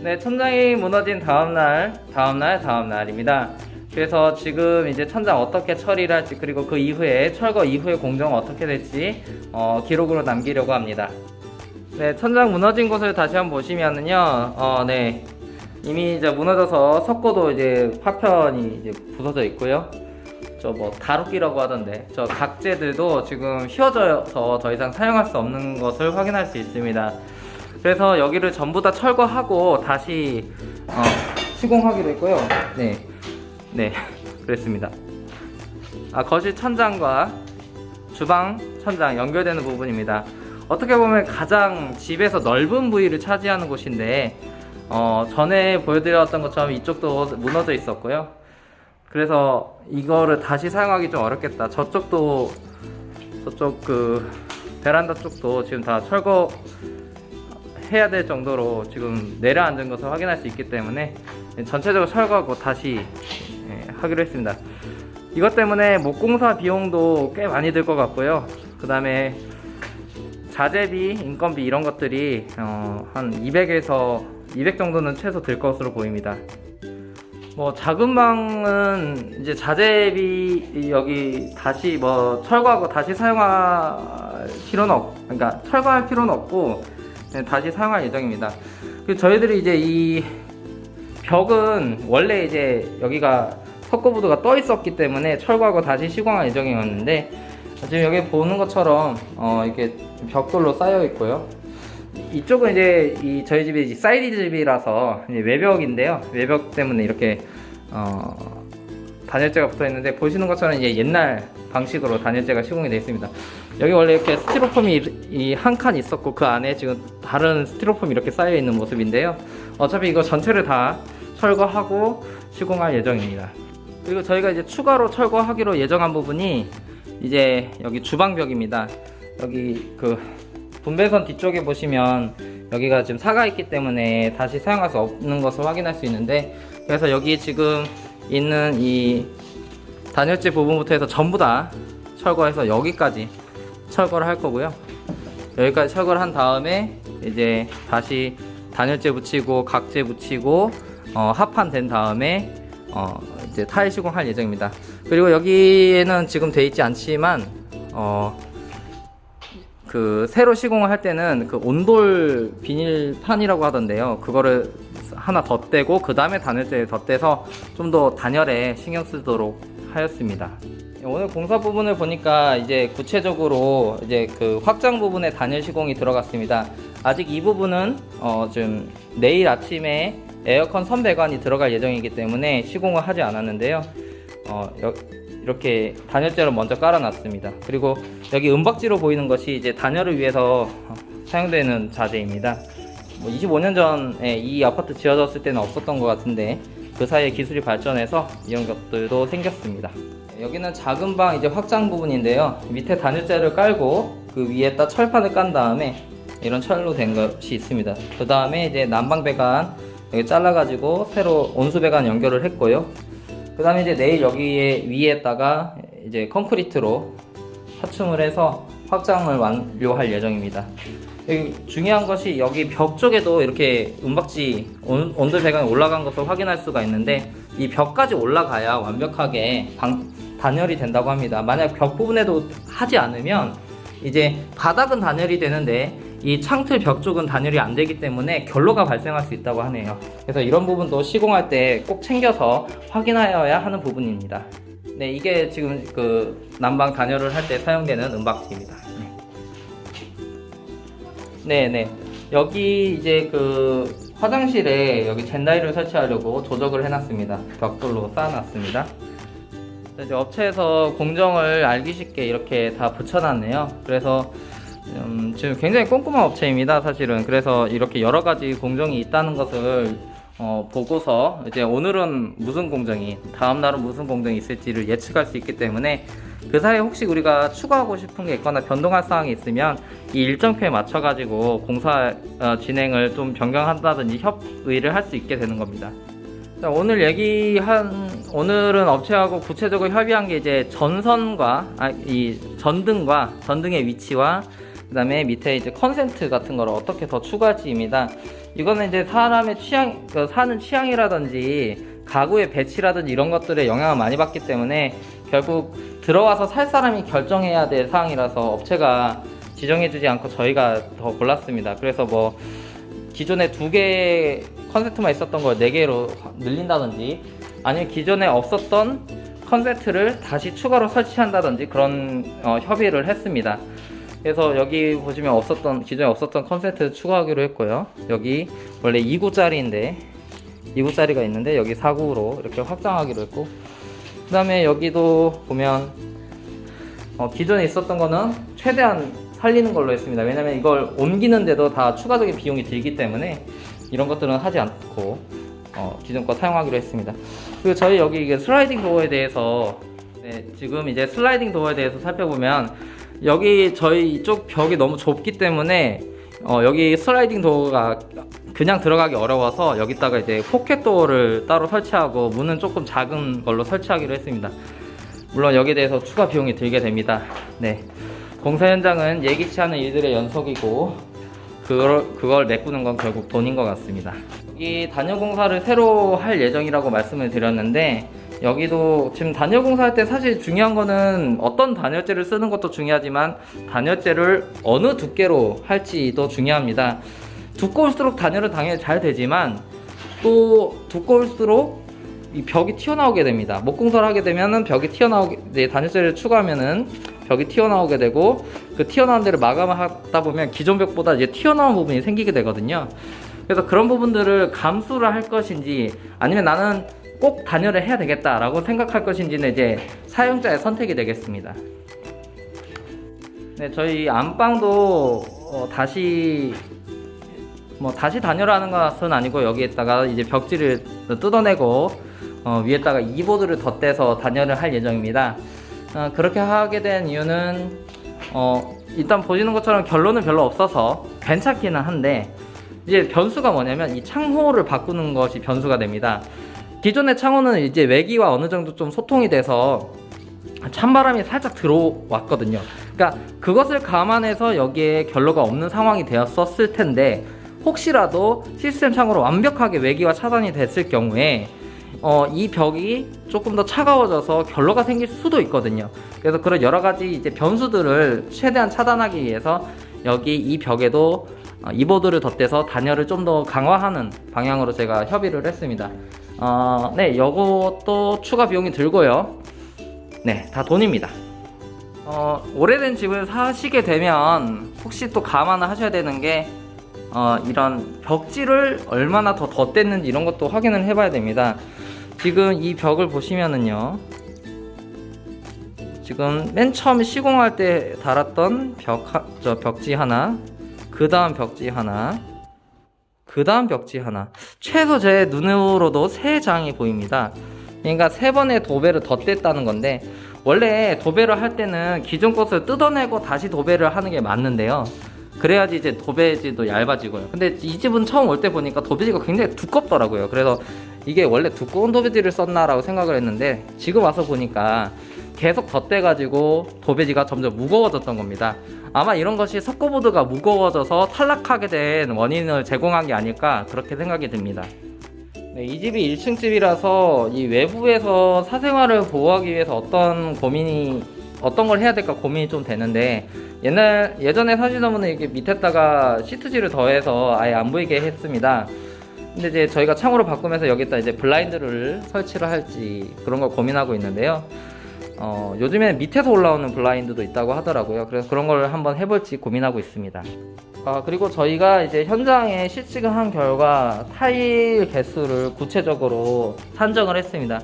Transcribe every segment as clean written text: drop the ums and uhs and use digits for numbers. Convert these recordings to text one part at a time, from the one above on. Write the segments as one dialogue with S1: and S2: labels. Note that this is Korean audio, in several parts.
S1: 네, 천장이 무너진 다음날입니다. 그래서 지금 이제 천장 어떻게 처리를 할지, 그리고 그 이후에 철거 이후에 공정은 어떻게 될지 기록으로 남기려고 합니다. 네, 천장 무너진 곳을 다시 한번 보시면은요, 네, 이미 이제 무너져서 석고도 이제 파편이 이제 부서져 있고요. 저 뭐 다루기라고 하던데, 저 각재들도 지금 휘어져서 더 이상 사용할 수 없는 것을 확인할 수 있습니다. 그래서 여기를 전부 다 철거하고 다시 시공하기로 했고요. 네, 그랬습니다. 거실 천장과 주방 천장 연결되는 부분입니다. 어떻게 보면 가장 집에서 넓은 부위를 차지하는 곳인데, 전에 보여드렸던 것처럼 이쪽도 무너져 있었고요. 그래서 이거를 다시 사용하기 좀 어렵겠다. 저쪽 그 베란다 쪽도 지금 다 철거 해야 될 정도로 지금 내려앉은 것을 확인할 수 있기 때문에 전체적으로 철거하고 다시 하기로 했습니다. 이것 때문에 목공사 비용도 꽤 많이 들 것 같고요. 그 다음에 자재비, 인건비 이런 것들이 한 200에서 200 정도는 최소 들 것으로 보입니다. 뭐 작은 방은 이제 자재비 여기 다시 뭐 철거하고 다시 사용할 필요는 그러니까 철거할 필요는 없고 다시 사용할 예정입니다. 저희들이 이제 이 벽은 원래 이제 여기가 석고보드가 떠 있었기 때문에 철거하고 다시 시공할 예정이었는데, 지금 여기 보는 것처럼 이렇게 벽돌로 쌓여 있고요. 이쪽은 이제 저희 집이 이제 사이드 집이라서 이제 외벽인데요. 외벽 때문에 이렇게 단열재가 붙어 있는데, 보시는 것처럼 이제 옛날 방식으로 단열재가 시공이 되어 있습니다. 여기 원래 이렇게 스티로폼이 한 칸 있었고, 그 안에 지금 다른 스티로폼이 이렇게 쌓여 있는 모습인데요. 어차피 이거 전체를 다 철거하고 시공할 예정입니다. 그리고 저희가 이제 추가로 철거하기로 예정한 부분이 이제 여기 주방벽입니다. 여기 그 분배선 뒤쪽에 보시면 여기가 지금 사가 있기 때문에 다시 사용할 수 없는 것을 확인할 수 있는데, 그래서 여기 지금 있는 이 단열재 부분부터 해서 전부 다 철거해서 여기까지 철거를 할 거고요. 여기까지 철거를 한 다음에 이제 다시 단열재 붙이고 각재 붙이고 합판 된 다음에 이제 타일 시공할 예정입니다. 그리고 여기에는 지금 돼 있지 않지만 그 새로 시공을 할 때는 그 온돌 비닐판이라고 하던데요. 그거를 하나 덧대고 그 다음에 단열재를 덧대서 좀 더 단열에 신경 쓰도록 하였습니다. 오늘 공사 부분을 보니까 이제 구체적으로 이제 그 확장 부분에 단열 시공이 들어갔습니다. 아직 이 부분은 좀 내일 아침에 에어컨 선배관이 들어갈 예정이기 때문에 시공을 하지 않았는데요. 이렇게 단열재를 먼저 깔아놨습니다. 그리고 여기 은박지로 보이는 것이 이제 단열을 위해서 사용되는 자재입니다. 25년 전에 이 아파트 지어졌을 때는 없었던 것 같은데, 그 사이에 기술이 발전해서 이런 것들도 생겼습니다. 여기는 작은 방 이제 확장 부분인데요. 밑에 단열재를 깔고 그 위에다 철판을 깐 다음에 이런 철로 된 것이 있습니다. 그 다음에 이제 난방 배관 여기 잘라가지고 새로 온수 배관 연결을 했고요. 그 다음에 이제 내일 여기에 위에다가 이제 콘크리트로 하충을 해서 확장을 완료할 예정입니다. 여기 중요한 것이 여기 벽 쪽에도 이렇게 은박지 온도 배관이 올라간 것을 확인할 수가 있는데, 이 벽까지 올라가야 완벽하게 단열이 된다고 합니다. 만약 벽 부분에도 하지 않으면 이제 바닥은 단열이 되는데 이 창틀 벽 쪽은 단열이 안 되기 때문에 결로가 발생할 수 있다고 하네요. 그래서 이런 부분도 시공할 때 꼭 챙겨서 확인하여야 하는 부분입니다. 네, 이게 지금 그 난방 단열을 할 때 사용되는 은박지입니다. 네. 여기 이제 그 화장실에 여기 젠다이를 설치하려고 조적을 해놨습니다. 벽돌로 쌓아놨습니다. 이제 업체에서 공정을 알기 쉽게 이렇게 다 붙여놨네요. 그래서 지금 굉장히 꼼꼼한 업체입니다, 사실은. 그래서 이렇게 여러 가지 공정이 있다는 것을 보고서 이제 오늘은 무슨 공정이, 다음 날은 무슨 공정이 있을지를 예측할 수 있기 때문에, 그 사이에 혹시 우리가 추가하고 싶은 게 있거나 변동할 사항이 있으면 이 일정표에 맞춰 가지고 공사 진행을 좀 변경한다든지 협의를 할 수 있게 되는 겁니다. 자, 오늘은 업체하고 구체적으로 협의한 게 이제 전선과 이 전등의 위치와 그 다음에 밑에 이제 컨센트 같은 거를 어떻게 더 추가할지입니다. 이거는 이제 사람의 취향, 사는 취향이라든지 가구의 배치라든지 이런 것들에 영향을 많이 받기 때문에 결국 들어와서 살 사람이 결정해야 될 사항이라서 업체가 지정해주지 않고 저희가 더 골랐습니다. 그래서 뭐 기존에 2개 컨센트만 있었던 걸 4개로 늘린다든지 아니면 기존에 없었던 컨센트를 다시 추가로 설치한다든지 그런 협의를 했습니다. 그래서 여기 보시면 기존에 없었던 컨센트 추가하기로 했고요. 여기 원래 2구짜리인데 2구짜리가 있는데 여기 4구로 이렇게 확장하기로 했고, 그 다음에 여기도 보면 기존에 있었던 거는 최대한 살리는 걸로 했습니다. 왜냐면 이걸 옮기는데도 다 추가적인 비용이 들기 때문에 이런 것들은 하지 않고 기존 거 사용하기로 했습니다. 그리고 저희 여기 이게 슬라이딩 도어에 대해서 지금 이제 슬라이딩 도어에 대해서 살펴보면 여기 저희 이쪽 벽이 너무 좁기 때문에 여기 슬라이딩 도어가 그냥 들어가기 어려워서 여기다가 이제 포켓 도어를 따로 설치하고 문은 조금 작은 걸로 설치하기로 했습니다. 물론 여기에 대해서 추가 비용이 들게 됩니다. 네, 공사 현장은 예기치 않은 일들의 연속이고 그걸 메꾸는 건 결국 돈인 것 같습니다. 여기 단열 공사를 새로 할 예정이라고 말씀을 드렸는데, 여기도 지금 단열 공사할 때 사실 중요한 거는 어떤 단열재를 쓰는 것도 중요하지만 단열재를 어느 두께로 할지도 중요합니다. 두꺼울수록 단열은 당연히 잘 되지만 또 두꺼울수록 이 벽이 튀어나오게 됩니다. 목공사를 하게 되면은 벽이 튀어나오게, 단열재를 추가하면은 벽이 튀어나오게 되고 그 튀어나온 데를 마감을 하다 보면 기존 벽보다 이제 튀어나온 부분이 생기게 되거든요. 그래서 그런 부분들을 감수를 할 것인지 아니면 나는 꼭 단열을 해야 되겠다라고 생각할 것인지는 이제 사용자의 선택이 되겠습니다. 네, 저희 안방도 다시 단열하는 것은 아니고 여기에다가 이제 벽지를 뜯어내고 위에다가 이보드를 덧대서 단열을 할 예정입니다. 그렇게 하게 된 이유는 일단 보시는 것처럼 결론은 별로 없어서 괜찮기는 한데, 이제 변수가 뭐냐면 이 창호를 바꾸는 것이 변수가 됩니다. 기존의 창호는 이제 외기와 어느 정도 좀 소통이 돼서 찬바람이 살짝 들어왔거든요. 그러니까 그것을 감안해서 여기에 결로가 없는 상황이 되었었을 텐데, 혹시라도 시스템 창호로 완벽하게 외기와 차단이 됐을 경우에 이 벽이 조금 더 차가워져서 결로가 생길 수도 있거든요. 그래서 그런 여러 가지 이제 변수들을 최대한 차단하기 위해서 여기 이 벽에도 이보드를 덧대서 단열을 좀 더 강화하는 방향으로 제가 협의를 했습니다. 네, 요것도 추가 비용이 들고요. 네, 다 돈입니다. 오래된 집을 사시게 되면 혹시 또 감안을 하셔야 되는 게 이런 벽지를 얼마나 더 덧댔는지 이런 것도 확인을 해봐야 됩니다. 지금 이 벽을 보시면은요, 지금 맨 처음 시공할 때 달았던 벽지 하나, 그 다음 벽지 하나, 그 다음 벽지 하나, 최소 제 눈으로도 3장이 보입니다. 그러니까 3번의 도배를 덧댔다는 건데, 원래 도배를 할 때는 기존 것을 뜯어내고 다시 도배를 하는 게 맞는데요, 그래야지 이제 도배지도 얇아지고요. 근데 이 집은 처음 올 때 보니까 도배지가 굉장히 두껍더라고요. 그래서 이게 원래 두꺼운 도배지를 썼나 라고 생각을 했는데, 지금 와서 보니까 계속 덧대가지고 도배지가 점점 무거워졌던 겁니다. 아마 이런 것이 석고보드가 무거워져서 탈락하게 된 원인을 제공한 게 아닐까 그렇게 생각이 듭니다. 네, 이 집이 1층 집이라서 이 외부에서 사생활을 보호하기 위해서 어떤 걸 해야 될까 고민이 좀 되는데, 예전에 사시던 분은 이렇게 밑에다가 시트지를 더해서 아예 안 보이게 했습니다. 근데 이제 저희가 창호로 바꾸면서 여기다 이제 블라인드를 설치를 할지 그런 걸 고민하고 있는데요. 요즘에는 밑에서 올라오는 블라인드도 있다고 하더라고요. 그래서 그런 걸 한번 해볼지 고민하고 있습니다. 그리고 저희가 이제 현장에 실측을 한 결과 타일 개수를 구체적으로 산정을 했습니다.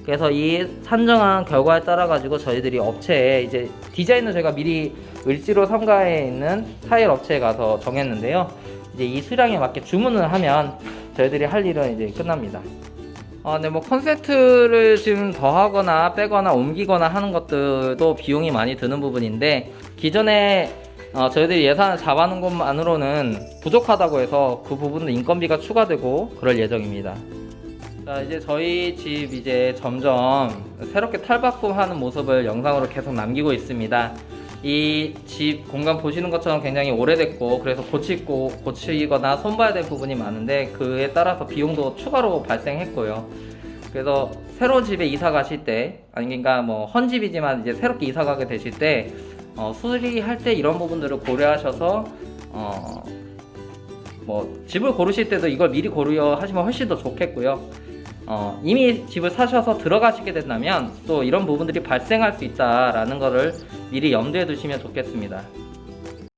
S1: 그래서 이 산정한 결과에 따라 가지고 저희들이 업체에 이제 디자인은 저희가 미리 을지로 삼가에 있는 타일 업체에 가서 정했는데요. 이제 이 수량에 맞게 주문을 하면 저희들이 할 일은 이제 끝납니다. 네, 뭐 컨센트를 지금 더하거나 빼거나 옮기거나 하는 것들도 비용이 많이 드는 부분인데, 기존에 저희들이 예산을 잡아놓은 것만으로는 부족하다고 해서 그 부분도 인건비가 추가되고 그럴 예정입니다. 자, 이제 저희 집 이제 점점 새롭게 탈바꿈하는 모습을 영상으로 계속 남기고 있습니다. 이 집 공간 보시는 것처럼 굉장히 오래됐고 그래서 고치거나 손봐야 될 부분이 많은데 그에 따라서 비용도 추가로 발생했고요. 그래서 새로 집에 이사 가실 때, 아니 그러니까 뭐 헌집이지만 이제 새롭게 이사 가게 되실 때 수리할 때 이런 부분들을 고려하셔서 뭐 집을 고르실 때도 이걸 미리 고려하시면 훨씬 더 좋겠고요. 이미 집을 사셔서 들어가시게 된다면 또 이런 부분들이 발생할 수 있다라는 거를 미리 염두에 두시면 좋겠습니다.